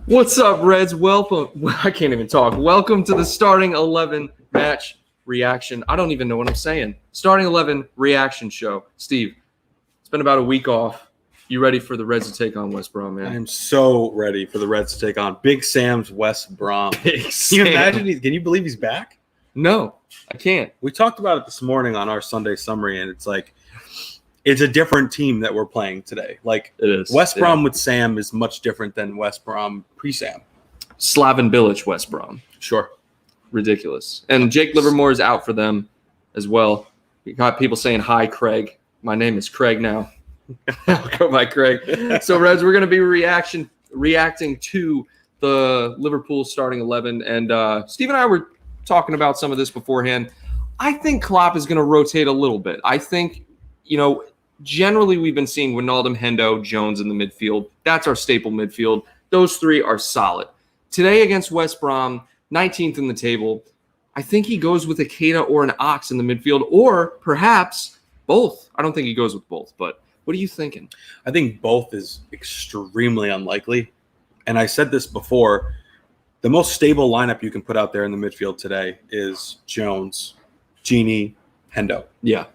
What's up, Reds? Welcome. I can't even talk. Welcome to the starting 11 match reaction. I don't even know what I'm saying. Starting 11 reaction show. Steve, it's been about a week off. You ready for the Reds to take on West Brom, man? I am so ready for the Reds to take on Big Sam's West Brom. Big Can you imagine? Can you believe he's back? No, I can't. We talked about it this morning on our Sunday summary, and it's like it's a different team that we're playing today. Like It is. West Brom with Sam is much different than West Brom pre-Sam. Slaven Bilic, West Brom. Sure. Ridiculous. And Jake Livermore is out for them as well. You got people saying, hi, Craig. My name is Craig now. I'll go by Craig. So, Reds, we're going to be reacting to the Liverpool starting 11. And Steve and I were talking about some of this beforehand. I think Klopp is going to rotate a little bit. I think, generally we've been seeing Wijnaldum, Hendo, Jones in the midfield. That's our staple midfield. Those three are solid. Today against West Brom, 19th in the table, I think he goes with a Keita or an Ox in the midfield, or perhaps both. I don't think he goes with both, but what are you thinking? I think both is extremely unlikely. And I said this before, the most stable lineup you can put out there in the midfield today is Jones, Gini, Hendo. Yeah.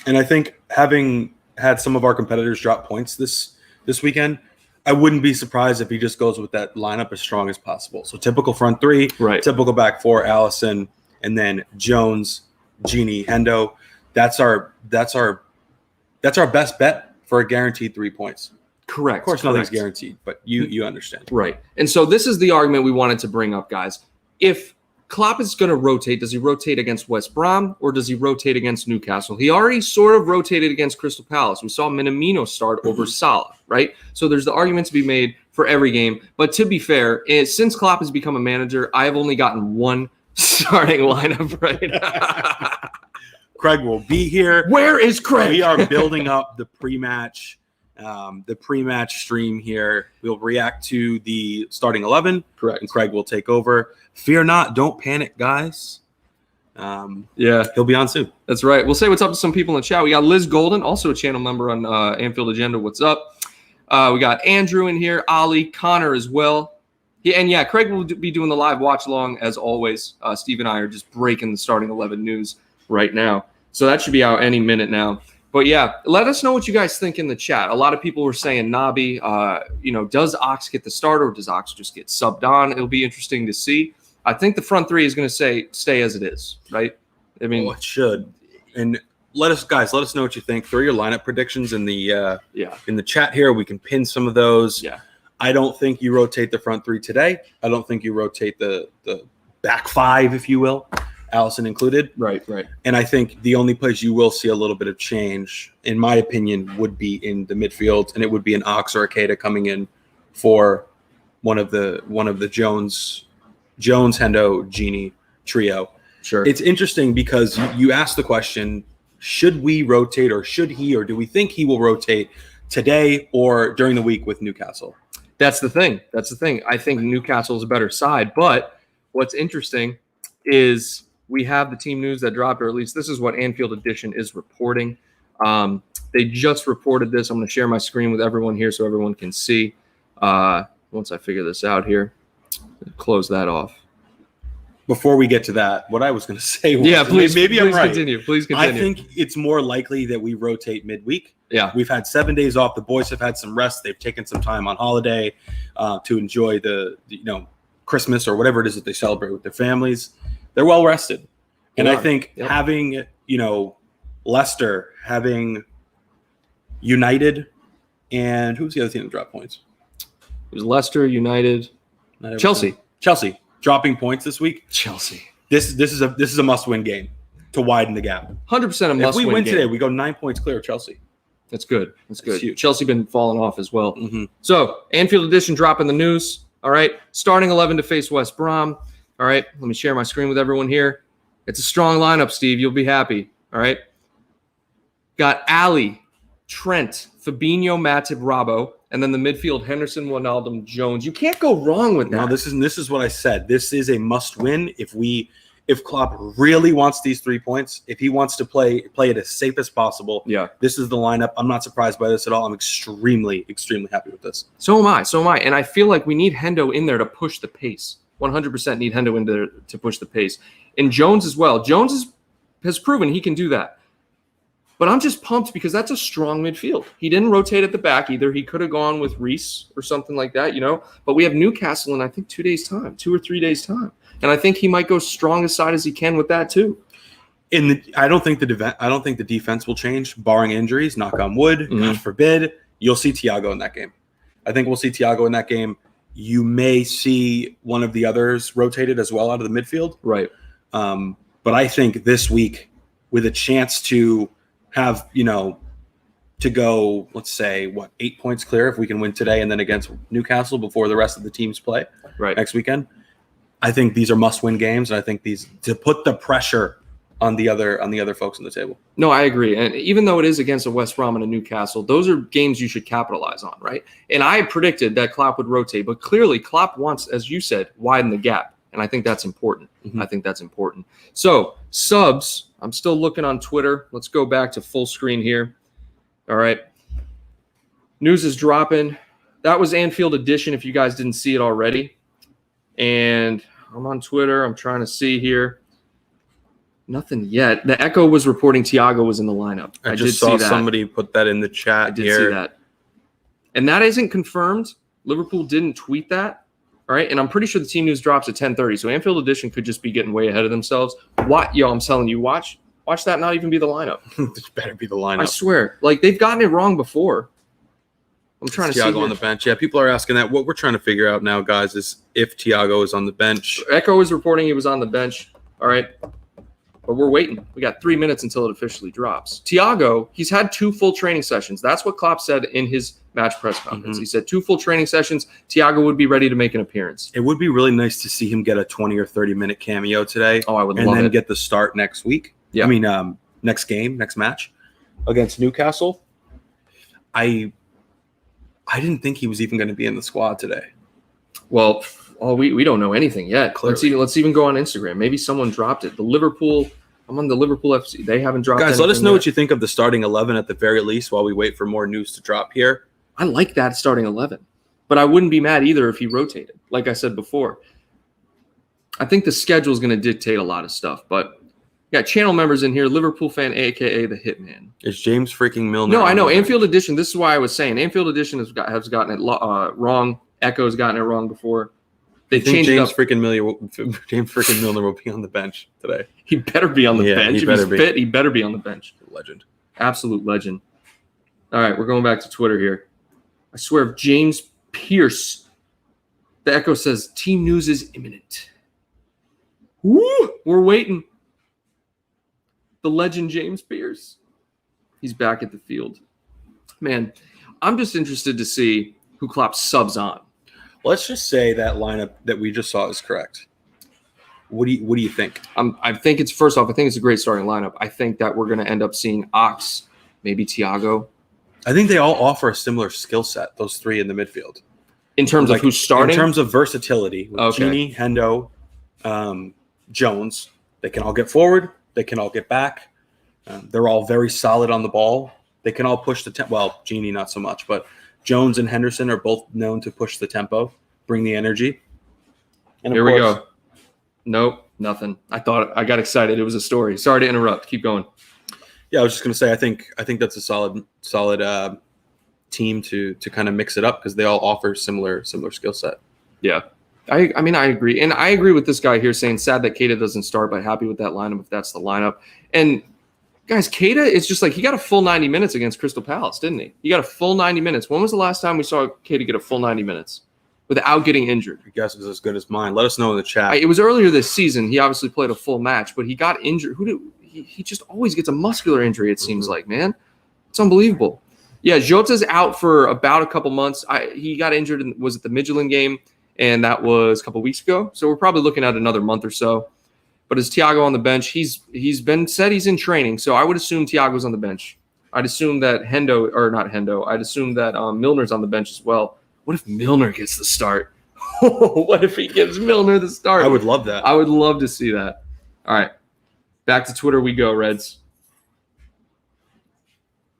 And I think having had some of our competitors drop points this weekend, I wouldn't be surprised if he just goes with that lineup as strong as possible. So typical front three, right. Typical back four, Allison, and then Jones, Gini, Hendo. That's our best bet for a guaranteed 3 points. Correct. Of course, nothing's guaranteed, but you understand. Right. And so this is the argument we wanted to bring up, guys. If Klopp is going to rotate, does he rotate against West Brom or does he rotate against Newcastle? He already sort of rotated against Crystal Palace. We saw Minamino start over Salah, right? So there's the argument to be made for every game. But to be fair, since Klopp has become a manager, I have only gotten one starting lineup right. Craig will be here. Where is Craig? We are building up the pre-match stream here. We'll react to the starting 11. Correct. And Craig will take over. Fear not. Don't panic, guys. Yeah. He'll be on soon. That's right. We'll say what's up to some people in the chat. We got Liz Golden, also a channel member on Anfield Agenda. What's up? We got Andrew in here, Ali, Connor as well. Yeah, Craig will be doing the live watch along as always. Steve and I are just breaking the starting 11 news right now. So that should be out any minute now. But yeah, let us know what you guys think in the chat. A lot of people were saying Nabi, does Ox get the start or does Ox just get subbed on? It'll be interesting to see. I think the front three is going to stay as it is, right? I mean, it should. And let us know what you think. Throw your lineup predictions in the chat here. We can pin some of those. Yeah. I don't think you rotate the front three today. I don't think you rotate the back five, if you will. Allison included. Right. And I think the only place you will see a little bit of change, in my opinion, would be in the midfield, and it would be an Ox or a Keita coming in for one of the Jones, Hendo, Gini trio. Sure. It's interesting because you asked the question, should we rotate or should he, or do we think he will rotate today or during the week with Newcastle? That's the thing. I think Newcastle is a better side, but what's interesting is we have the team news that dropped, or at least this is what Anfield Edition is reporting. They just reported this. I'm going to share my screen with everyone here so everyone can see. Once I figure this out here, close that off. Before we get to that, what I was going to say was, please I'm right. Please continue. I think it's more likely that we rotate midweek. Yeah. We've had 7 days off. The boys have had some rest. They've taken some time on holiday to enjoy the Christmas or whatever it is that they celebrate with their families. They're well rested. And I think having, Leicester, having United, and who's the other team that dropped points? It was Leicester, United, Chelsea dropping points this week. Chelsea. This is a must-win game to widen the gap. 100% a must-win game. If we win today, we go 9 points clear of Chelsea. That's good. Huge. Chelsea been falling off as well. Mm-hmm. So Anfield Edition dropping the news. All right. Starting 11 to face West Brom. All right. Let me share my screen with everyone here. It's a strong lineup, Steve. You'll be happy. All right. Got Ali, Trent, Fabinho, Matip, Robbo, and then the midfield, Henderson, Wijnaldum, Jones. You can't go wrong with that. No, this is what I said. This is a must-win. If we if Klopp really wants these 3 points, if he wants to play it as safe as possible, this is the lineup. I'm not surprised by this at all. I'm extremely, extremely happy with this. So am I. And I feel like we need Hendo in there to push the pace. 100% need Hendo in there to push the pace. And Jones as well. Jones has proven he can do that. But I'm just pumped because that's a strong midfield. He didn't rotate at the back either. He could have gone with Reece or something like that, But we have Newcastle in, I think, 2 days' time, 2 or 3 days' time. And I think he might go strong as side as he can with that too. I don't think the defense will change, barring injuries. Knock on wood, God forbid. You'll see Thiago in that game. I think we'll see Thiago in that game. You may see one of the others rotated as well out of the midfield. Right. But I think this week, with a chance to have, to go, let's say, 8 points clear if we can win today and then against Newcastle before the rest of the teams play next weekend. I think these are must-win games, and I think these to put the pressure on the other folks on the table. No, I agree. And even though it is against a West Brom and a Newcastle, those are games you should capitalize on, right? And I predicted that Klopp would rotate, but clearly Klopp wants, as you said, widen the gap. And I think that's important. I think that's important. So, subs, I'm still looking on Twitter. Let's go back to full screen here. All right. News is dropping. That was Anfield edition if you guys didn't see it already. And I'm on Twitter. I'm trying to see here. Nothing yet. The Echo was reporting Thiago was in the lineup. I just saw somebody put that in the chat. I did see that. And that isn't confirmed. Liverpool didn't tweet that. All right. And I'm pretty sure the team news drops at 10:30. So Anfield edition could just be getting way ahead of themselves. I'm telling you, watch that not even be the lineup. This better be the lineup. I swear. Like, they've gotten it wrong before. I'm trying to see Thiago on the bench. Yeah, people are asking that. What we're trying to figure out now, guys, is if Thiago is on the bench. Echo is reporting he was on the bench. All right. But we're waiting. We got 3 minutes until it officially drops. Thiago, he's had 2 full training sessions. That's what Klopp said in his match press conference. He said 2 full training sessions. Thiago would be ready to make an appearance. It would be really nice to see him get a 20 or 30-minute cameo today. Oh, I would love it. And then get the start next week. Yeah. I mean, next match against Newcastle. I didn't think he was even going to be in the squad today. Well, we don't know anything yet. Clearly. Let's even go on Instagram. Maybe someone dropped it. I'm on the Liverpool FC. They haven't dropped Guys, let us know yet. what you think of the starting 11 at the very least while we wait for more news to drop here. I like that starting 11. But I wouldn't be mad either if he rotated, like I said before. I think the schedule is going to dictate a lot of stuff. But got channel members in here. Liverpool fan, a.k.a. the Hitman. Is James freaking Milner? No, I know. Anfield edition, this is why I was saying. Anfield edition has gotten it wrong. Echo's gotten it wrong before. They changed James it up. James freaking Milner will be on the bench today. He better be on the bench. If he's fit, he better be on the bench. Legend. Absolute legend. All right, we're going back to Twitter here. I swear, if James Pierce, the Echo says, team news is imminent. Woo! We're waiting. The legend James Pierce. He's back at the field. Man, I'm just interested to see who Klopp subs on. Let's just say that lineup that we just saw is correct. What do you think? I think it's first off. I think it's a great starting lineup. I think that we're going to end up seeing Ox, maybe Thiago. I think they all offer a similar skill set. Those 3 in the midfield, in terms of who's starting, in terms of versatility. With okay. Gini, Hendo, Jones, they can all get forward. They can all get back. They're all very solid on the ball. They can all push the tempo. Well, Gini not so much, but Jones and Henderson are both known to push the tempo, bring the energy. And here we go. Nope, nothing. I got excited. It was a story. Sorry to interrupt. Keep going. Yeah, I was just going to say, I think that's a solid team to kind of mix it up because they all offer similar skill set. Yeah. I mean, I agree. And I agree with this guy here saying sad that Keita doesn't start, but happy with that lineup if that's the lineup. And guys, Keita is just like, he got a full 90 minutes against Crystal Palace, didn't he? He got a full 90 minutes. When was the last time we saw Keita get a full 90 minutes without getting injured? Your guess is as good as mine. Let us know in the chat. It was earlier this season. He obviously played a full match, but he got injured. He just always gets a muscular injury, it seems like, man. It's unbelievable. Yeah, Jota's out for about a couple months. He got injured was at the Midtjylland game, and that was a couple weeks ago. So we're probably looking at another month or so. But as Thiago on the bench, he's been said he's in training, so I would assume Thiago's on the bench. I'd assume that I'd assume that Milner's on the bench as well. What if Milner gets the start? What if he gives Milner the start? I would love that. I would love to see that. All right. Back to Twitter we go, Reds.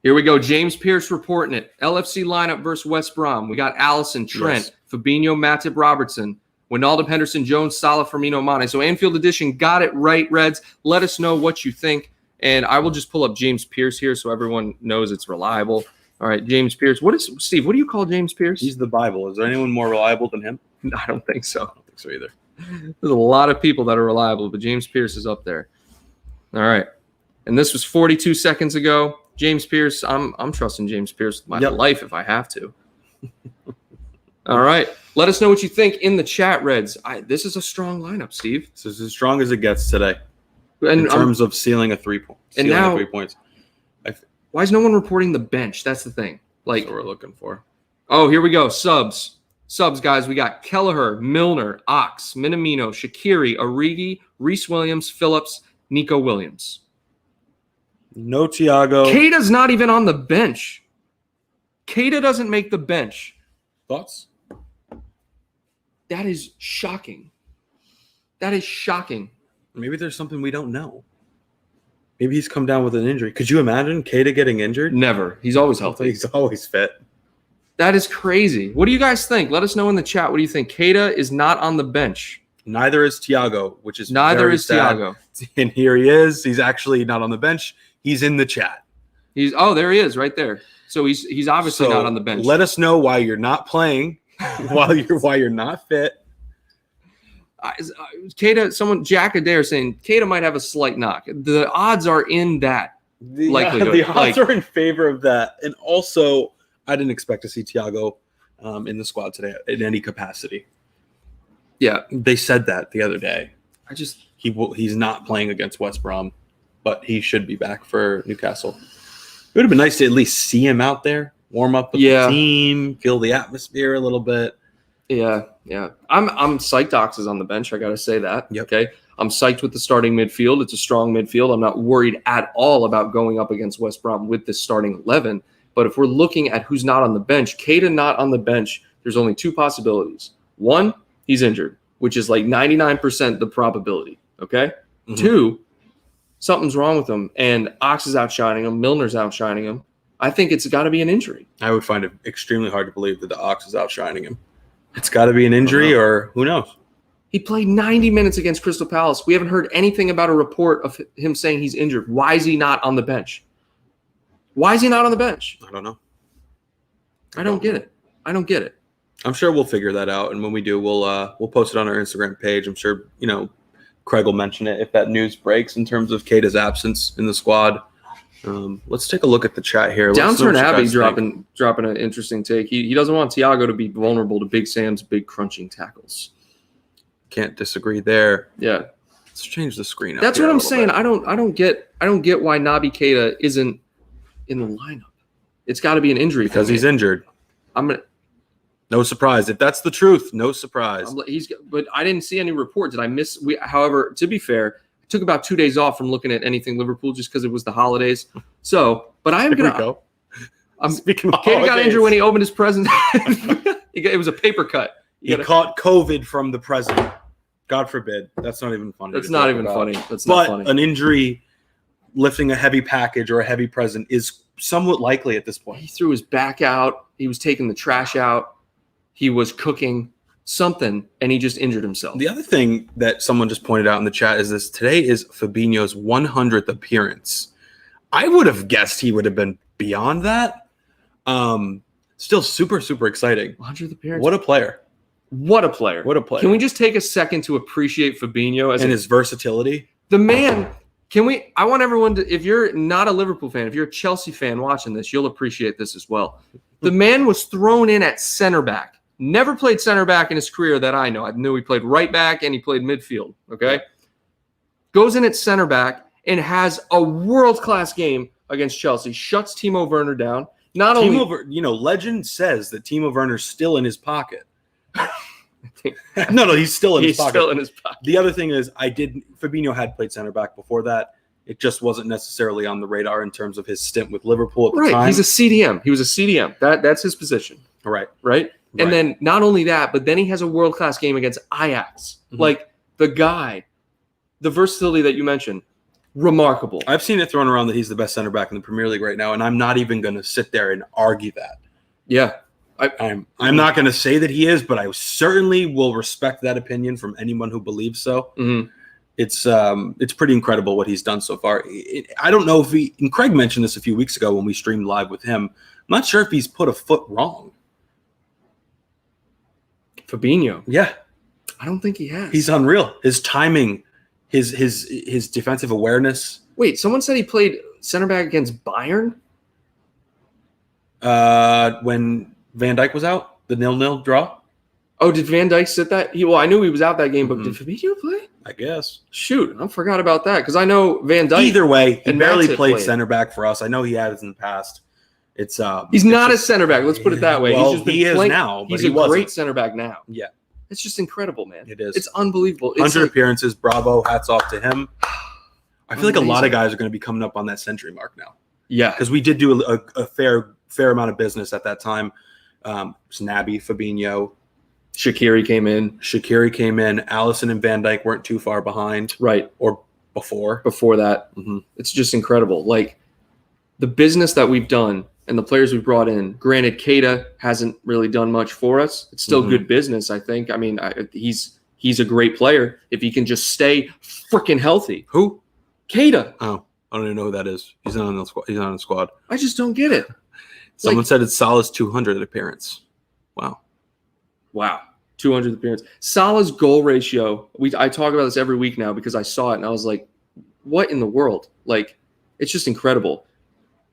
Here we go. James Pierce reporting it. LFC lineup versus West Brom. We got Allison, Trent, Fabinho, Matip, Robertson, Wijnaldum, Henderson, Jones, Salah, Firmino, Mane. So Anfield edition got it right, Reds. Let us know what you think. And I will just pull up James Pierce here so everyone knows it's reliable. All right, James Pierce. Steve, what do you call James Pierce? He's the Bible. Is there anyone more reliable than him? I don't think so. I don't think so either. There's a lot of people that are reliable, but James Pierce is up there. All right. And this was 42 seconds ago. James Pierce, I'm trusting James Pierce with my life if I have to. All right. Let us know what you think in the chat, Reds. This is a strong lineup, Steve. This is as strong as it gets today in terms of sealing a 3 point. And now, 3 points. Why is no one reporting the bench? That's the thing. That's what we're looking for. Oh, here we go. Subs, guys. We got Kelleher, Milner, Ox, Minamino, Shaqiri, Origi, Reece Williams, Phillips, Nico Williams. No Thiago. Keita's not even on the bench. Keita doesn't make the bench. Thoughts? That is shocking. That is shocking. Maybe there's something we don't know. Maybe he's come down with an injury. Could you imagine Keita getting injured? Never. He's always healthy. He's always fit. That is crazy. What do you guys think? Let us know in the chat. What do you think? Keita is not on the bench. Neither is Thiago, which is neither very is sad. Thiago. And here he is. He's actually not on the bench. He's in the chat. There he is right there. So he's obviously not on the bench. Let us know why you're not playing, why you're not fit. Keita, Jack Adair saying Keita might have a slight knock. The odds are in that likelihood. The odds are in favor of that. And also, I didn't expect to see Thiago in the squad today in any capacity. Yeah, they said that the other day. He's not playing against West Brom, but he should be back for Newcastle. It would have been nice to at least see him out there, warm up with the team, feel the atmosphere a little bit. Yeah. I'm psyched Ox is on the bench. I got to say that. Yep. Okay. I'm psyched with the starting midfield. It's a strong midfield. I'm not worried at all about going up against West Brom with this starting 11. But if we're looking at who's not on the bench, Keita not on the bench, there's only two possibilities. One, he's injured, which is like 99% the probability. Okay. Mm-hmm. Two, something's wrong with him, and Ox is outshining him. Milner's outshining him. I think it's got to be an injury. I would find it extremely hard to believe that the Ox is outshining him. It's got to be an injury, or who knows? He played 90 minutes against Crystal Palace. We haven't heard anything about a report of him saying he's injured. Why is he not on the bench? Why is he not on the bench? I don't know. I don't get it. I'm sure we'll figure that out, and when we do, we'll post it on our Instagram page. I'm sure Craig will mention it if that news breaks in terms of Keita's absence in the squad. Let's take a look at the chat here. Downturn Abbey dropping an interesting take. He doesn't want Thiago to be vulnerable to Big Sam's big crunching tackles. Can't disagree there. Yeah. Let's change the screen. That's what I'm saying. I don't get why Naby Keita isn't in the lineup. It's got to be an injury because he's injured. No surprise. If that's the truth, no surprise. But I didn't see any report. Did I miss? However, to be fair, I took about 2 days off from looking at anything Liverpool just because it was the holidays. So, but I am going to go. Speaking of Keita got injured when he opened his present. It was a paper cut. He caught COVID from the present. God forbid. That's not even funny. That's not even funny. That's not funny. But an injury, lifting a heavy package or a heavy present is somewhat likely at this point. He threw his back out. He was taking the trash out. He was cooking something, and he just injured himself. The other thing that someone just pointed out in the chat is this. Today is Fabinho's 100th appearance. I would have guessed he would have been beyond that. Still super, super exciting. 100th appearance. What a player. What a player. Can we just take a second to appreciate Fabinho and his versatility? The man. I want everyone to, if you're not a Liverpool fan, if you're a Chelsea fan watching this, you'll appreciate this as well. The man was thrown in at center back. Never played center back in his career that I know. I knew he played right back and he played midfield. Okay. Goes in at center back and has a world-class game against Chelsea. Shuts Timo Werner down. Legend says that Timo Werner's still in his pocket. No, he's still in his pocket. Still in his pocket. The other thing is, Fabinho had played center back before that. It just wasn't necessarily on the radar in terms of his stint with Liverpool at the time. He's a CDM. He was a CDM. That's his position. Right. And then not only that, but then he has a world-class game against Ajax. Mm-hmm. Like the guy the versatility that you mentioned, remarkable. I've seen it thrown around that he's the best center back in the Premier League right now, and I'm not even going to sit there and argue that. Yeah. I'm not going to say that he is, but I certainly will respect that opinion from anyone who believes so. Mm-hmm. It's pretty incredible what he's done so far. I don't know if and Craig mentioned this a few weeks ago when we streamed live with him. I'm not sure if he's put a foot wrong. Fabinho. Yeah. I don't think he has. He's unreal. His timing, his defensive awareness. Wait, someone said he played center back against Bayern? When Van Dijk was out, the 0-0 draw. Oh, did Van Dijk sit that? Well, I knew he was out that game, but did Fabinho play? I guess. Shoot, I forgot about that because I know Van Dijk. Either way, he barely played played center back for us. I know he has in the past. He's not a center back. Let's put it that way. Well, he's just been he is playing, now, but he's he a wasn't. great center back now. Yeah. It's just incredible, man. It is. It's unbelievable. It's 100 appearances. Bravo. Hats off to him. I feel like a lot of Amazing. guys are going to be coming up on that century mark now. Yeah. Because we did do a fair amount of business at that time. Snabby, Fabinho. Shaqiri came in. Allison and Van Dijk weren't too far behind. Right. Or before. Before that. Mm-hmm. It's just incredible. Like, the business that we've done and the players we've brought in, granted, Keita hasn't really done much for us. It's still good business, I think. I mean, he's a great player if he can just stay freaking healthy. Who? Keita. Oh, I don't even know who that is. He's not on the squad. He's not on the squad. I just don't get it. Someone said it's Salah's 200th appearance. Wow. 200th appearance. Salah's goal ratio. I talk about this every week now because I saw it and I was like, what in the world? Like, it's just incredible.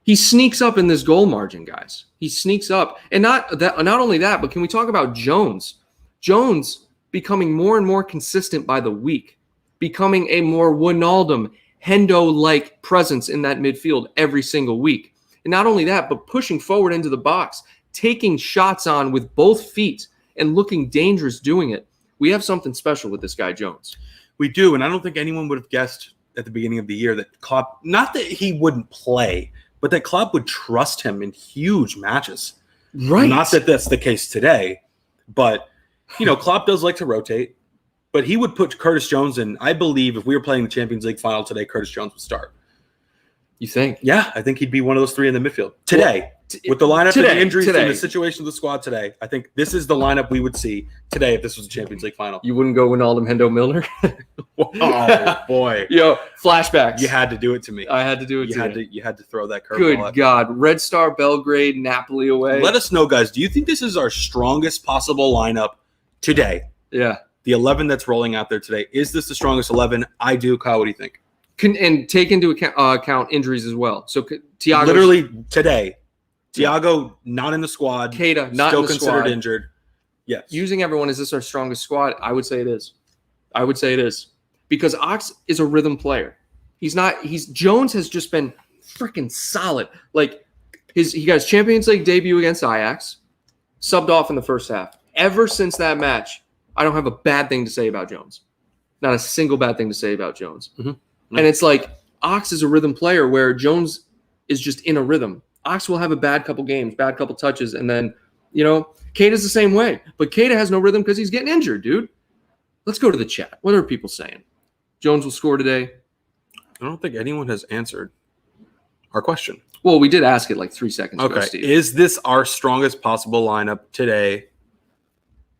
He sneaks up in this goal margin, guys. He sneaks up. And not only that, but can we talk about Jones? Jones becoming more and more consistent by the week, becoming a more Wijnaldum, Hendo-like presence in that midfield every single week. And not only that, but pushing forward into the box, taking shots on with both feet and looking dangerous doing it. We have something special with this guy, Jones. We do, and I don't think anyone would have guessed at the beginning of the year that Klopp, not that he wouldn't play, but that Klopp would trust him in huge matches. Right. Not that that's the case today, but, Klopp does like to rotate, but he would put Curtis Jones in. I believe if we were playing the Champions League final today, Curtis Jones would start. You think? Yeah, I think he'd be one of those three in the midfield. Today, with the lineup and the injuries and the situation of the squad today, I think this is the lineup we would see today if this was a Champions League final. You wouldn't go Wijnaldum, Hendo, Milner? Oh, boy. Yo, flashbacks. You had to do it to me. I had to do it You had to throw that curveball. Good God. Red Star, Belgrade, Napoli away. Let us know, guys. Do you think this is our strongest possible lineup today? Yeah. The 11 that's rolling out there today. Is this the strongest 11? I do. Kyle, what do you think? And take into account injuries as well. So Thiago, literally today, Thiago not in the squad. Keita not still in the considered squad. Injured. Yes. Using everyone, is this our strongest squad? I would say it is. Because Ox is a rhythm player. Jones has just been freaking solid. Like he got his Champions League debut against Ajax, subbed off in the first half. Ever since that match, I don't have a bad thing to say about Jones. Not a single bad thing to say about Jones. Mm-hmm. And it's like Ox is a rhythm player where Jones is just in a rhythm. Ox will have a bad couple games, bad couple touches, and then, Keita's the same way. But Keita has no rhythm because he's getting injured, dude. Let's go to the chat. What are people saying? Jones will score today. I don't think anyone has answered our question. Well, we did ask it like 3 seconds ago, Okay. Steve. Is this our strongest possible lineup today?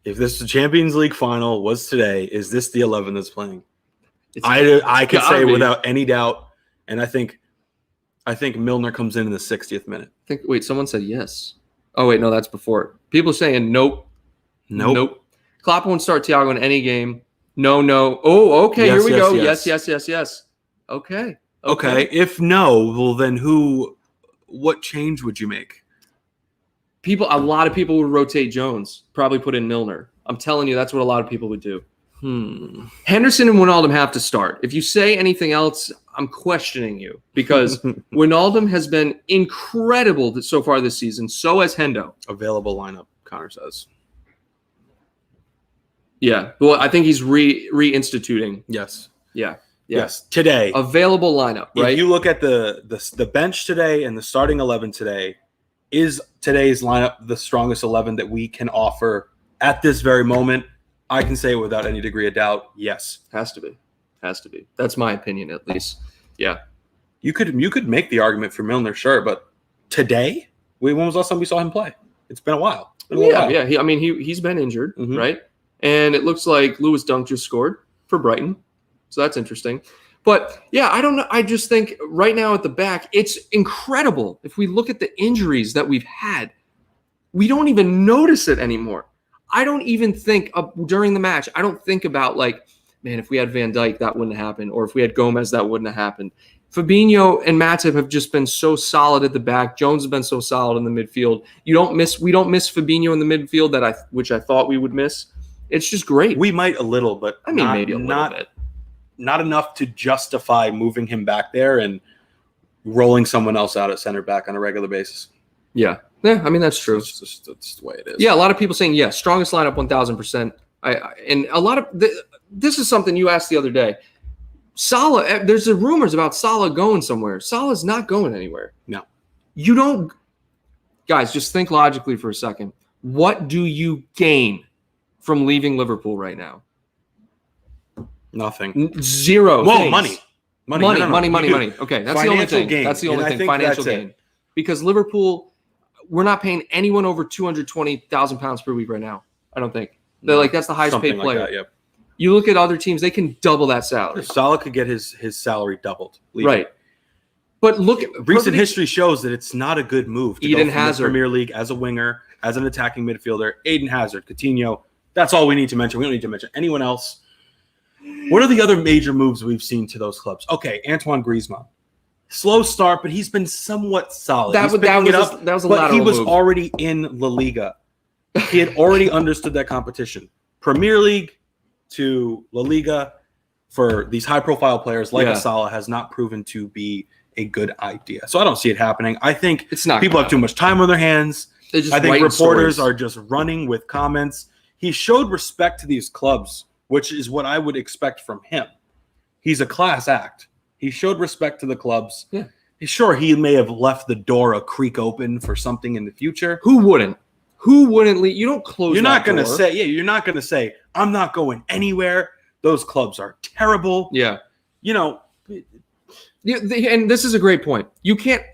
If this Champions League final was today, is this the 11 that's playing? I could say without any doubt, and I think Milner comes in the 60th minute. Wait, someone said yes. Oh, wait, no, that's before. People are saying nope. Klopp won't start Thiago in any game. No. Oh, okay, Yes, here we go. yes. Yes. Okay. If no, well then what change would you make? A lot of people would rotate Jones, probably put in Milner. I'm telling you, that's what a lot of people would do. Henderson and Wijnaldum have to start. If you say anything else, I'm questioning you because Wijnaldum has been incredible so far this season. So has Hendo. Available lineup, Connor says. Yeah. Well, I think he's reinstituting. Yes. Yeah. Yes. Today. Available lineup, right? If you look at the bench today and the starting 11 today, is today's lineup the strongest 11 that we can offer at this very moment? I can say without any degree of doubt, yes. Has to be. Has to be. That's my opinion, at least. Yeah. You could make the argument for Milner, sure, but today, when was the last time we saw him play? It's been a while. Yeah. He's been injured, Mhm. right? And it looks like Lewis Dunk just scored for Brighton, so that's interesting. But yeah, I don't know. I just think right now at the back, it's incredible. If we look at the injuries that we've had, we don't even notice it anymore. I don't even think during the match. I don't think about like, man, if we had Van Dijk, that wouldn't happen, or if we had Gomez, that wouldn't have happened. Fabinho and Matip have just been so solid at the back. Jones has been so solid in the midfield. We don't miss Fabinho in the midfield which I thought we would miss. It's just great. We might a little, but maybe a little bit. Not enough to justify moving him back there and rolling someone else out at center back on a regular basis. Yeah, that's true. That's the way it is. Yeah, a lot of people saying, yeah, strongest lineup 1,000%. And a lot of this is something you asked the other day. Salah, there's rumors about Salah going somewhere. Salah's not going anywhere. No. You don't. Guys, just think logically for a second. What do you gain from leaving Liverpool right now? Nothing. Zero. Well, things. money. Money. Okay, that's the only thing. Gain. That's the only thing. Financial gain. Because Liverpool, we're not paying anyone over £220,000 per week right now. I don't think. They're like, that's the highest paid player. Like that, yep. You look at other teams, they can double that salary. Salah could get his salary doubled. Right. But look at recent history shows that it's not a good move to Eden go from Hazard. the Premier League as a winger, as an attacking midfielder. Eden Hazard, Coutinho. That's all we need to mention. We don't need to mention anyone else. What are the other major moves we've seen to those clubs? Okay, Antoine Griezmann. Slow start, but he's been somewhat solid. That was a lateral He was move. Already in La Liga. He had already understood that competition. Premier League to La Liga for these high-profile players like Salah has not proven to be a good idea. So I don't see it happening. I think people have too much time on their hands. I think reporters are just running with comments. He showed respect to these clubs, which is what I would expect from him. He's a class act. He showed respect to the clubs. Yeah. Sure, he may have left the door a creak open for something in the future. Who wouldn't? Who wouldn't leave? You don't close. You're not going to say, you're not going to say, I'm not going anywhere. Those clubs are terrible. Yeah. And this is a great point.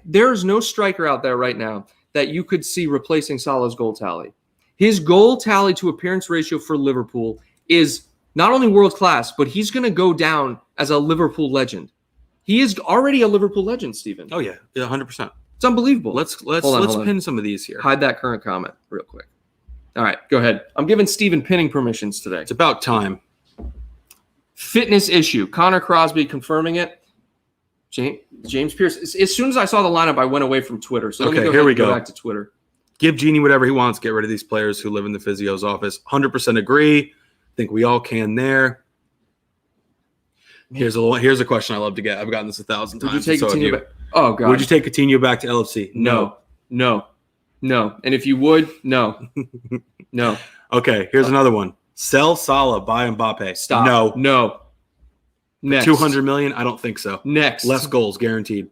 There's no striker out there right now that you could see replacing Salah's goal tally. His goal tally to appearance ratio for Liverpool is not only world class, but he's going to go down as a Liverpool legend. He is already a Liverpool legend, Stephen. Oh yeah, 100%. It's unbelievable. Let's pin some of these here. Hide that current comment real quick. All right, go ahead. I'm giving Stephen pinning permissions today. It's about time. Fitness issue. Connor Crosby confirming it. James Pierce. As soon as I saw the lineup, I went away from Twitter. So let me go back to Twitter. Give Genie whatever he wants. Get rid of these players who live in the physio's office. 100% agree. I think we all can there. Here's a question I love to get. I've gotten this 1,000 times. Would you take Coutinho back? Oh, God. Would you take Coutinho back to LFC? No. And if you would, no. No. Okay, here's another one. Sell Salah, buy Mbappe. Stop. No. Next. 200 million? I don't think so. Next. Less goals, guaranteed.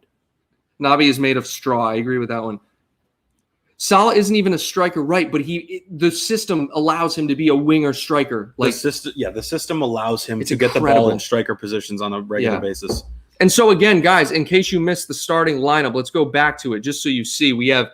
Naby is made of straw. I agree with that one. Salah isn't even a striker, right? But the system allows him to be a winger striker. The system allows him to get the ball in striker positions on a regular basis. And so again, guys, in case you missed the starting lineup, let's go back to it just so you see. We have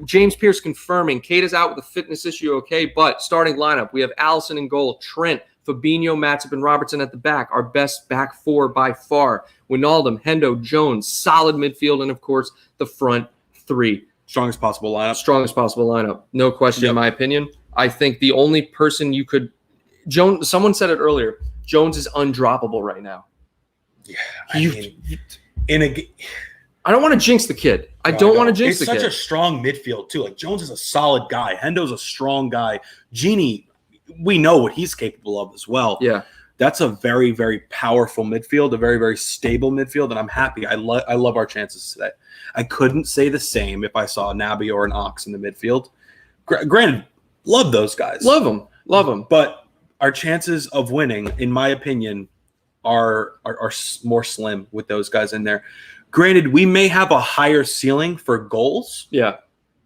James Pierce confirming Keita's out with a fitness issue, okay? But starting lineup, we have Alisson in goal, Trent, Fabinho, Matip, and Robertson at the back. Our best back four by far. Wijnaldum, Hendo, Jones, solid midfield, and of course the front three. Strongest possible lineup. No question, in my opinion. I think the only person you could – someone said it earlier. Jones is undroppable right now. Yeah. I don't want to jinx the kid. I don't want to jinx the kid. It's such a strong midfield, too. Like, Jones is a solid guy. Hendo's a strong guy. Genie, we know what he's capable of as well. Yeah. That's a very, very powerful midfield, a very, very stable midfield, and I'm happy. I love our chances today. I couldn't say the same if I saw Naby or an Ox in the midfield. Granted, love those guys. Love them. But our chances of winning, in my opinion, are more slim with those guys in there. Granted, we may have a higher ceiling for goals. Yeah.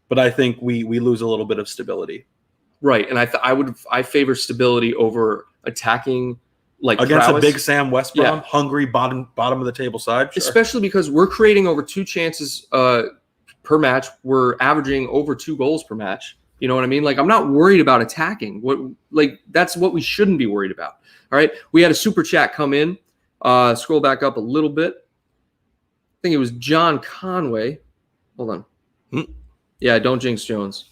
But I think we lose a little bit of stability. Right, and I favor stability over attacking like against prowess. a big Sam West Brom, Yeah. hungry bottom of the table side. Sure. Especially because we're creating over 2 chances per match. We're averaging over 2 goals per match. You know what I mean? Like, I'm not worried about attacking. That's what we shouldn't be worried about. All right. We had a super chat come in. Scroll back up a little bit. I think it was John Conway. Hold on. Yeah, don't jinx Jones.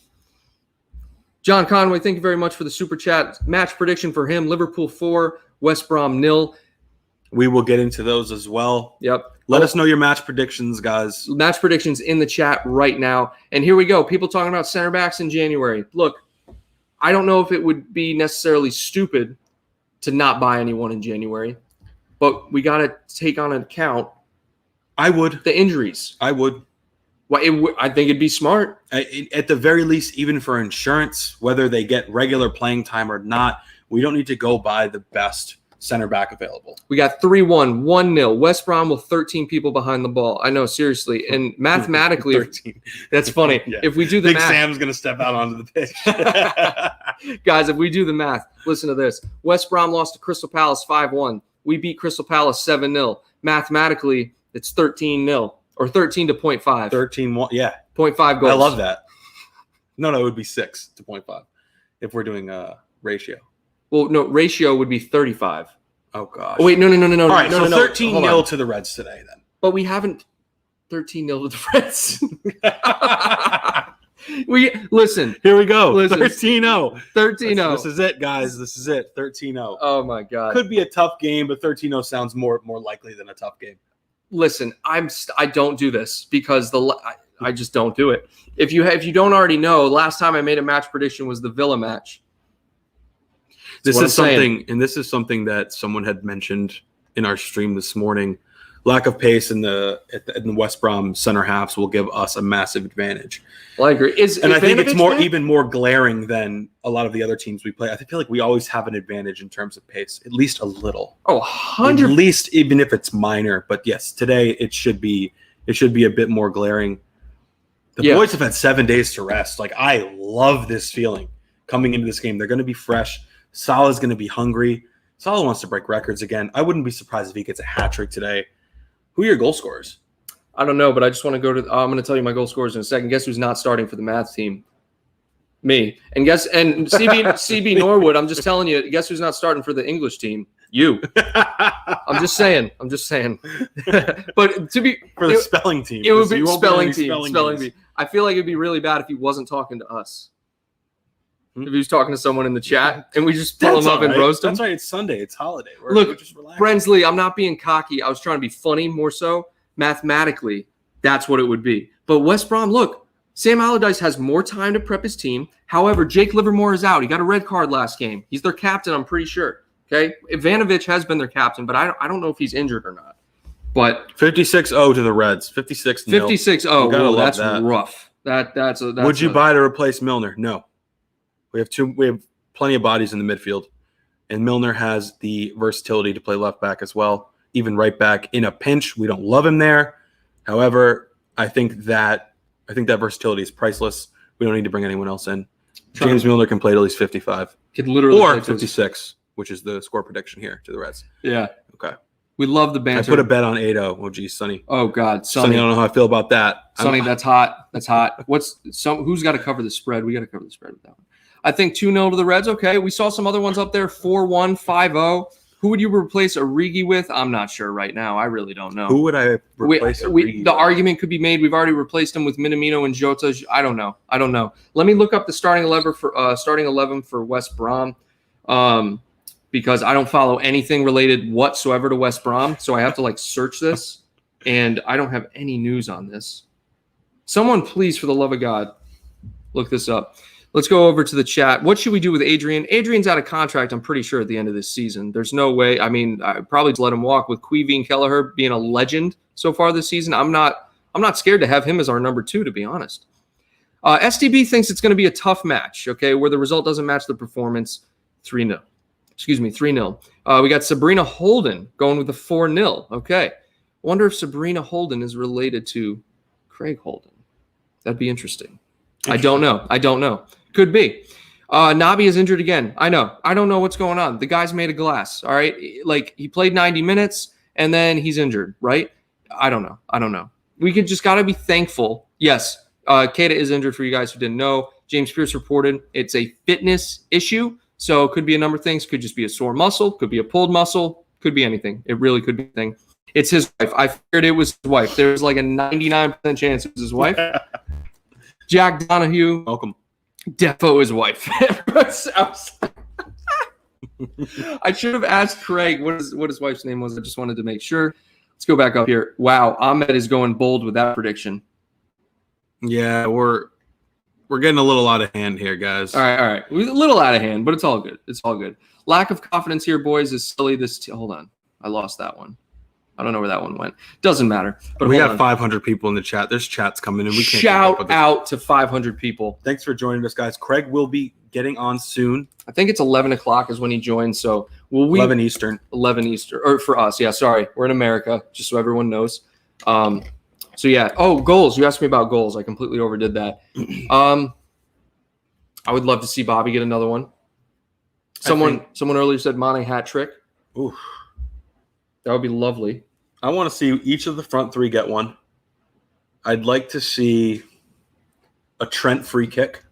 John Conway, thank you very much for the super chat. Match prediction for him: Liverpool 4, West Brom 0. We will get into those as well. Yep. Let us know your match predictions, guys. Match predictions in the chat right now. And here we go. People talking about center backs in January. Look, I don't know if it would be necessarily stupid to not buy anyone in January, but we got to take on account I would. the injuries. I would. Well, I think it'd be smart. At the very least, even for insurance, whether they get regular playing time or not, we don't need to go buy the best center back available. We got 3-1, 1-0. West Brom with 13 people behind the ball. I know, seriously. And mathematically, 13. That's funny. Yeah. If we do the Big math, Sam's going to step out onto the pitch. guys, if we do the math, listen to this. West Brom lost to Crystal Palace 5-1. We beat Crystal Palace 7-0. Mathematically, it's 13-0 or 13-0.5. 13-1. Yeah. 0.5 goals. I love that. No, it would be 6 to 0.5 if we're doing a ratio. Well, no, ratio would be 35. Oh, gosh. Oh, wait, no. All right, no, so no, 13-0 to the Reds today, then. But we haven't 13-0 to the Reds. Listen. Here we go. Listen. 13-0. 13-0. This is it, guys. This is it. 13-0. Oh, my God. Could be a tough game, but 13-0 sounds more likely than a tough game. Listen, I don't do this because I just don't do it. If you don't already know, last time I made a match prediction was the Villa match. This is something that someone had mentioned in our stream this morning. Lack of pace in the West Brom center halves will give us a massive advantage. Well, I agree. I think it's even more glaring than a lot of the other teams we play. I feel like we always have an advantage in terms of pace, at least a little. Oh, 100%. At least, even if it's minor. But yes, today it should be a bit more glaring. The boys have had 7 days to rest. Like, I love this feeling coming into this game. They're going to be fresh. Salah's going to be hungry. Salah wants to break records again. I wouldn't be surprised if he gets a hat trick today. Who are your goal scorers? I don't know, but I just want to go to. I'm going to tell you my goal scorers in a second. Guess who's not starting for the math team? Me. And CB Norwood. I'm just telling you. Guess who's not starting for the English team? You. I'm just saying. But to be for the spelling team, it would be spelling team. I feel like it'd be really bad if he wasn't talking to us. If he was talking to someone in the chat and we just pull him up and roast him. That's right. It's Sunday. It's holiday. Look, we're just relaxing. Brensley, I'm not being cocky. I was trying to be funny more so. Mathematically, that's what it would be. But West Brom, look, Sam Allardyce has more time to prep his team. However, Jake Livermore is out. He got a red card last game. He's their captain, I'm pretty sure. Okay? Ivanovic has been their captain, but I don't know if he's injured or not. But 56-0 to the Reds. 56-0. 56-0. Oh, that's rough. That's Would you buy to replace Milner? No. We have plenty of bodies in the midfield, and Milner has the versatility to play left back as well, even right back in a pinch. We don't love him there. However, I think that versatility is priceless. We don't need to bring anyone else in. James Milner can play at least 55. Could literally or 56, which is the score prediction here to the Reds. Yeah. Okay. We love the banter. I put a bet on 8-0. Oh, geez, Sonny. Oh, God. Sonny, I don't know how I feel about that. Sonny, that's hot. That's hot. Who's got to cover the spread? We got to cover the spread with that one. I think 2-0 to the Reds. Okay. We saw some other ones up there. 4-1, 5-0. Who would you replace Origi with? I'm not sure right now. I really don't know. Who would I replace Origi The argument could be made. We've already replaced him with Minamino and Jota. I don't know. Let me look up the starting 11 for West Brom. Because I don't follow anything related whatsoever to West Brom. So I have to search this. And I don't have any news on this. Someone, please, for the love of God, look this up. Let's go over to the chat. What should we do with Adrian? Adrian's out of contract, I'm pretty sure, at the end of this season. There's no way. I mean, I'd probably just let him walk with Queevy and Kelleher being a legend so far this season. I'm not scared to have him as our number 2, to be honest. STB thinks it's going to be a tough match, okay, where the result doesn't match the performance. 3-0. Excuse me, 3-0. We got Sabrina Houlden going with a 4-0. Okay. Wonder if Sabrina Houlden is related to Craig Houlden. That'd be interesting. I don't know. Could be. Nabi is injured again. I know. I don't know what's going on. The guy's made of glass. All right. Like he played 90 minutes and then he's injured, right? I don't know. We could just got to be thankful. Yes. Keita is injured for you guys who didn't know. James Pierce reported it's a fitness issue. So it could be a number of things. Could just be a sore muscle. Could be a pulled muscle. Could be anything. It really could be anything. It's his wife. I figured it was his wife. There's like a 99% chance it was his wife. Jack Donahue. Welcome. Defo his wife. I should have asked Craig what his wife's name was. I just wanted to make sure. Let's go back up here. Wow, Ahmed is going bold with that prediction. Yeah, we're getting a little out of hand here, guys. All right. We're a little out of hand, but it's all good. It's all good. Lack of confidence here, boys, is silly. Hold on. I lost that one. I don't know where that one went. Doesn't matter. But we got 500 people in the chat. There's chats coming in. We can't shout out to 500 people. Thanks for joining us, guys. Craig will be getting on soon. I think it's 11 o'clock is when he joins. So will we 11 Eastern. 11 Eastern. Or for us. Yeah, sorry. We're in America, just so everyone knows. So yeah. Oh, goals. You asked me about goals. I completely overdid that. I would love to see Bobby get another one. Someone earlier said Mane hat trick. Ooh. That would be lovely. I want to see each of the front three get one. I'd like to see a Trent free kick.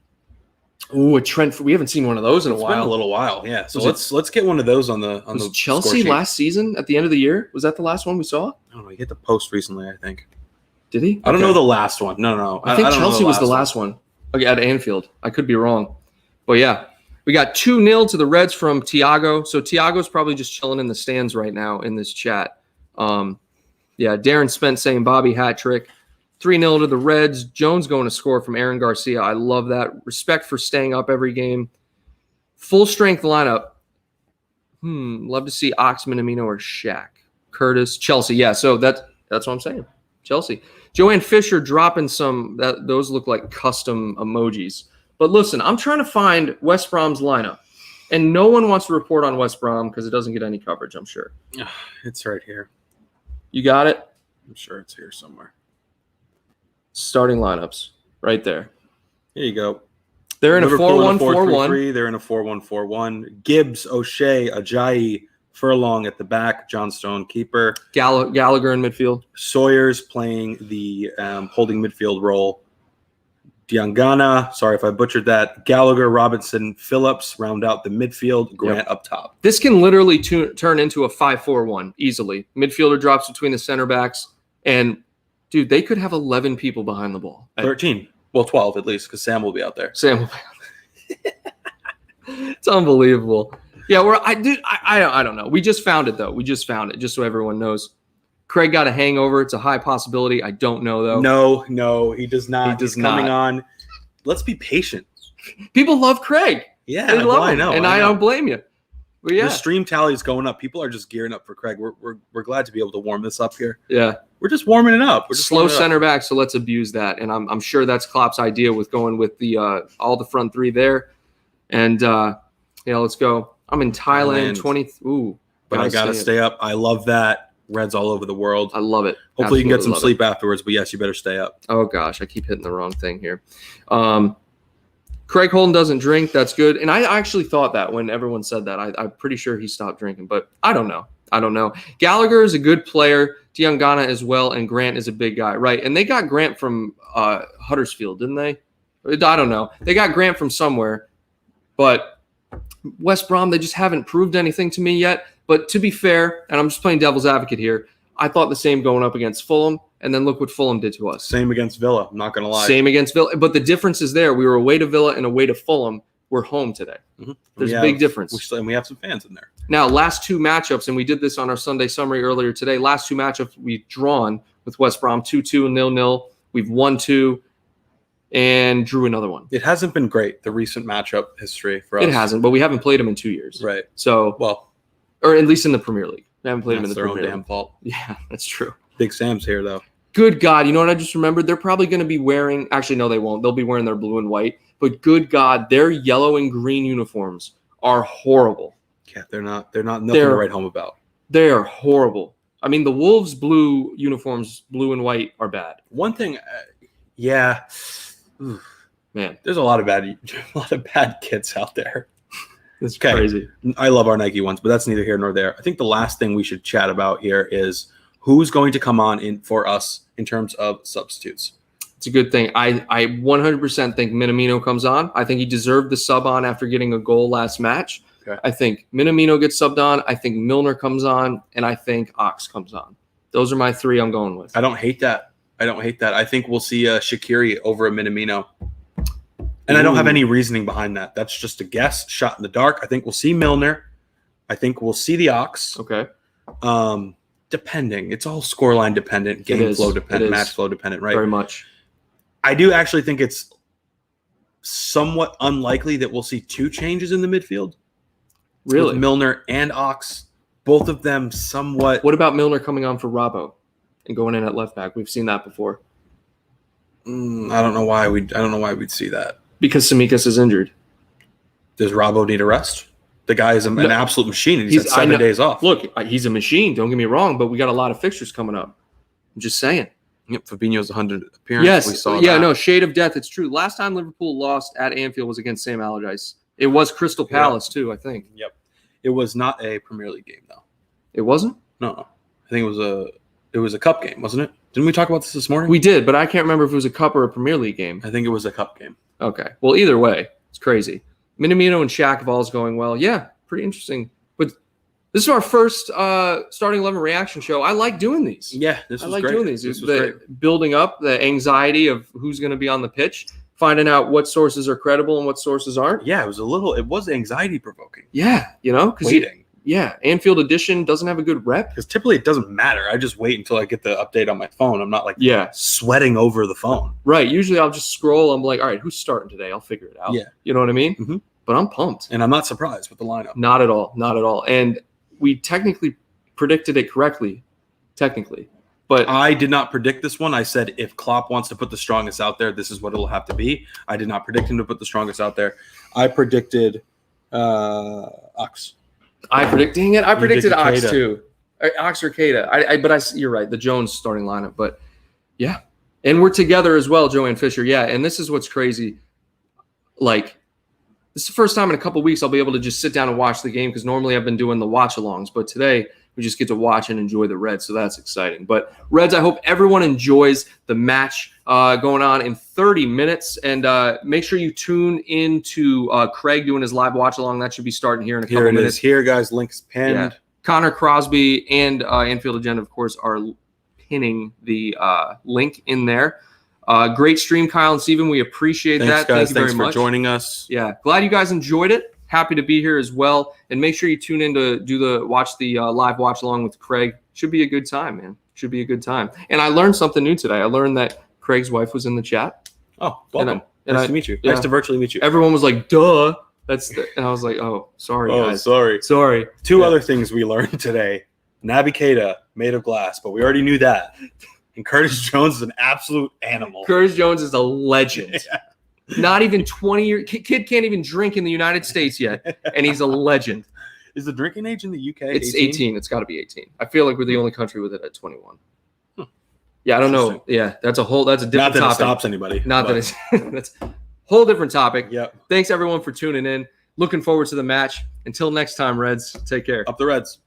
Ooh, a Trent. We haven't seen one of those in a while. Been a little while, yeah. So let's get one of those on the Chelsea last season at the end of the year. Was that the last one we saw? I don't know. He hit the post recently, I think. Did he? I don't know the last one. No. I think Chelsea was the last one. Okay, at Anfield. I could be wrong, but yeah. We got 2-0 to the Reds from Thiago. So Thiago's probably just chilling in the stands right now in this chat. Darren Spence saying Bobby hat trick. 3-0 to the Reds. Jones going to score from Aaron Garcia. I love that. Respect for staying up every game. Full strength lineup. Love to see Oxman, Amino, or Shaq. Curtis, Chelsea. Yeah, so that's what I'm saying. Chelsea. Joanne Fisher dropping some. Those look like custom emojis. But listen, I'm trying to find West Brom's lineup. And no one wants to report on West Brom because it doesn't get any coverage, I'm sure. It's right here. You got it? I'm sure it's here somewhere. Starting lineups. Right there. Here you go. They're in Liverpool a 4-1-4-1. They're in a 4-1-4-1. Gibbs, O'Shea, Ajayi, Furlong at the back, John Stone keeper. Gallagher in midfield. Sawyer's playing the holding midfield role. Diangana, sorry if I butchered that. Gallagher, Robinson, Phillips round out the midfield. Grant up top. This can literally turn into a 5-4-1 easily. Midfielder drops between the center backs. And, dude, they could have 11 people behind the ball. 13. Well, 12 at least because Sam will be out there. It's unbelievable. Yeah, I don't know. We just found it, though. We just found it, just so everyone knows. Craig got a hangover. It's a high possibility. I don't know, though. No, he does not. He's coming on. Let's be patient. People love Craig. Yeah, they love him, I know. And I don't blame you. But yeah. The stream tally is going up. People are just gearing up for Craig. We're glad to be able to warm this up here. Yeah. We're just warming it up. We're just slow center back, so let's abuse that. And I'm sure that's Klopp's idea with going with the all the front three there. And let's go. I'm in Thailand. 20. Ooh. But I gotta stay up. I love that. Reds all over the world. I love it. Hopefully you can get some sleep afterwards, but yes, you better stay up. Oh, gosh. I keep hitting the wrong thing here. Craig Houlden doesn't drink. That's good. And I actually thought that when everyone said that. I'm pretty sure he stopped drinking, but I don't know. Gallagher is a good player. Diangana as well, and Grant is a big guy. Right, and they got Grant from Huddersfield, didn't they? I don't know. They got Grant from somewhere, but West Brom, they just haven't proved anything to me yet. But to be fair, and I'm just playing devil's advocate here, I thought the same going up against Fulham, and then look what Fulham did to us. Same against Villa, I'm not going to lie. Same against Villa. But the difference is there. We were away to Villa and away to Fulham. We're home today. Mm-hmm. There's a big difference. And we have some fans in there. Now, last two matchups, and we did this on our Sunday summary earlier today, last two matchups we've drawn with West Brom, 2-2 and 0-0. We've won 2 and drew another one. It hasn't been great, the recent matchup history for us. It hasn't, but we haven't played them in 2 years. Right. So, or at least in the Premier League. We haven't played them in the Premier League. That's their own damn fault. Yeah, that's true. Big Sam's here, though. Good God. You know what I just remembered? They're probably going to be wearing – actually, no, they won't. They'll be wearing their blue and white. But good God, their yellow and green uniforms are horrible. Yeah, they're nothing to write home about. They are horrible. I mean, the Wolves' blue uniforms, blue and white, are bad. One thing, Man, there's a lot of bad kits out there. it's Okay. crazy. I love our Nike ones, but that's neither here nor there. I think the last thing we should chat about here is who's going to come on in for us in terms of substitutes. It's a good thing. I 100% think Minamino comes on. I think he deserved the sub on after getting a goal last match. Okay. I think Minamino gets subbed on. I think Milner comes on, and I think Ox comes on. Those are my three I'm going with. I don't hate that. I think we'll see Shaqiri over a Minamino. And I don't have any reasoning behind that. That's just a guess, shot in the dark. I think we'll see Milner. I think we'll see the Ox. Okay. Depending. It's all scoreline dependent, game flow dependent, match flow dependent, right? Very much. I do actually think it's somewhat unlikely that we'll see two changes in the midfield. Really? With Milner and Ox, both of them somewhat. What about Milner coming on for Robbo and going in at left back? We've seen that before. I don't know why we'd see that. Because Tsimikas is injured. Does Robbo need a rest? The guy is an absolute machine, and he's had 7 days off. Look, he's a machine. Don't get me wrong, but we got a lot of fixtures coming up. I'm just saying. Yep, Fabinho's 100th appearance. Yes, we saw yeah, that. No, shade of death. It's true. Last time Liverpool lost at Anfield was against Sam Allardyce. It was Crystal Palace too, I think. Yep. It was not a Premier League game though. It wasn't? No. I think it was a cup game, wasn't it? Didn't we talk about this morning? We did, but I can't remember if it was a cup or a Premier League game. I think it was a cup game. Okay. Well, either way, it's crazy. Minamino and Shackval's going well. Yeah, pretty interesting. But this is our first starting 11 reaction show. I like doing these. Yeah, this was I like great. doing these. This was the great. Building up the anxiety of who's going to be on the pitch, finding out what sources are credible and what sources aren't. Yeah, it was anxiety provoking. Yeah, because Waiting. Anfield Edition doesn't have a good rep. Because typically it doesn't matter. I just wait until I get the update on my phone. I'm not like sweating over the phone. Right. Usually I'll just scroll. I'm like, all right, who's starting today? I'll figure it out. Yeah. You know what I mean? Mhm. But I'm pumped. And I'm not surprised with the lineup. Not at all. Not at all. And we technically predicted it correctly. Technically. But I did not predict this one. I said if Klopp wants to put the strongest out there, this is what it'll have to be. I did not predict him to put the strongest out there. I predicted Ox. I predicted Ox Keita. too. Ox or Keita. But you're right. The Jones starting lineup. But yeah. And we're together as well, Joanne Fisher. Yeah. And this is what's crazy. Like, this is the first time in a couple of weeks I'll be able to just sit down and watch the game because normally I've been doing the watch-alongs. But today we just get to watch and enjoy the Reds, so that's exciting. But Reds, I hope everyone enjoys the match going on in 30 minutes. And make sure you tune in to Craig doing his live watch-along. That should be starting here in a couple minutes. Here it is. Here, guys. Link's pinned. Yeah. Connor Crosby and Anfield Agenda, of course, are pinning the link in there. Great stream, Kyle and Steven. We appreciate that. Guys. Thank you very much. Thanks for joining us. Yeah, glad you guys enjoyed it. Happy to be here as well. And make sure you tune in to watch the live watch along with Craig. Should be a good time, man. Should be a good time. And I learned something new today. I learned that Craig's wife was in the chat. Oh, welcome. Nice to meet you. Yeah. Nice to virtually meet you. Everyone was like, duh. And I was like, oh, sorry, guys. Sorry. Two other things we learned today. Naby Keita, made of glass, but we already knew that. And Curtis Jones is an absolute animal. Curtis Jones is a legend. Yeah. Not even 20 years. Kid can't even drink in the United States yet, and he's a legend. Is the drinking age in the UK? It's 18. It's got to be 18. I feel like we're the only country with it at 21. Yeah, I don't know. Yeah, that's a different Not that topic. It stops anybody. Not that it's that's a whole different topic. Yep. Thanks everyone for tuning in. Looking forward to the match. Until next time, Reds. Take care. Up the Reds.